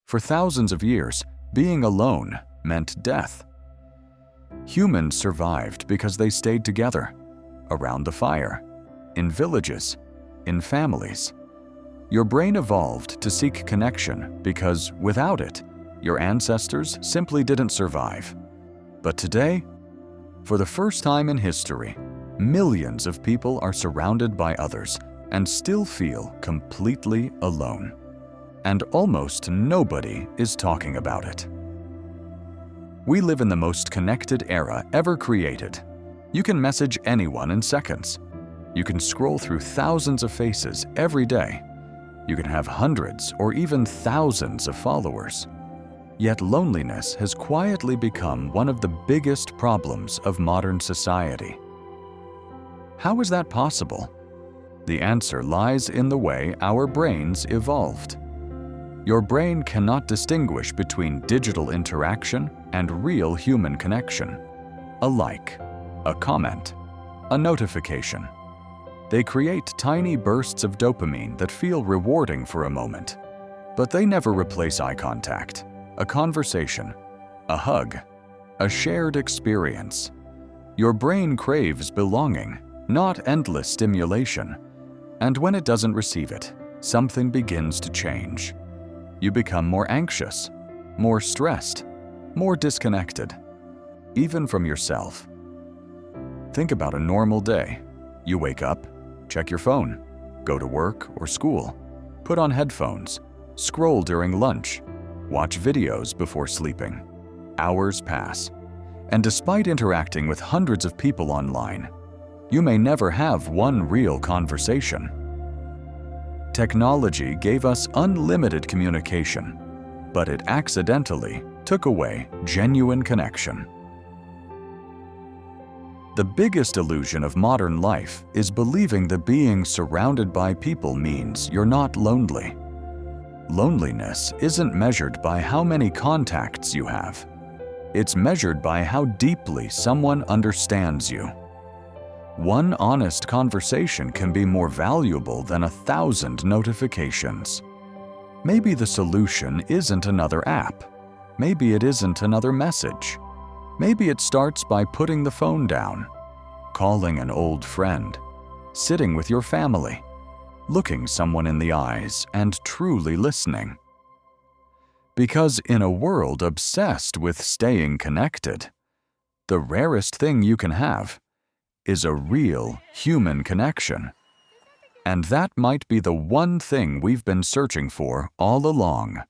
For thousands of years, being alone meant death. Humans survived because they stayed together, around the fire, in villages, in families. Your brain evolved to seek connection because, without it, your ancestors simply didn't survive. But today, for the first time in history, millions of people are surrounded by others and still feel completely alone. And almost nobody is talking about it. We live in the most connected era ever created. You can message anyone in seconds. You can scroll through thousands of faces every day. You can have hundreds or even thousands of followers. Yet loneliness has quietly become one of the biggest problems of modern society. How is that possible? The answer lies in the way our brains evolved. Your brain cannot distinguish between digital interaction and real human connection. A like, a comment, a notification. They create tiny bursts of dopamine that feel rewarding for a moment, but they never replace eye contact, a conversation, a hug, a shared experience. Your brain craves belonging, not endless stimulation, and when it doesn't receive it, something begins to change. You become more anxious, more stressed, more disconnected, even from yourself. Think about a normal day. You wake up, check your phone, go to work or school, put on headphones, scroll during lunch, watch videos before sleeping. Hours pass, and despite interacting with hundreds of people online, you may never have one real conversation. Technology gave us unlimited communication, but it accidentally took away genuine connection. The biggest illusion of modern life is believing that being surrounded by people means you're not lonely. Loneliness isn't measured by how many contacts you have. It's measured by how deeply someone understands you. One honest conversation can be more valuable than 1,000 notifications. Maybe the solution isn't another app. Maybe it isn't another message. Maybe it starts by putting the phone down, calling an old friend, sitting with your family, looking someone in the eyes and truly listening. Because in a world obsessed with staying connected, the rarest thing you can have is a real human connection. And that might be the one thing we've been searching for all along.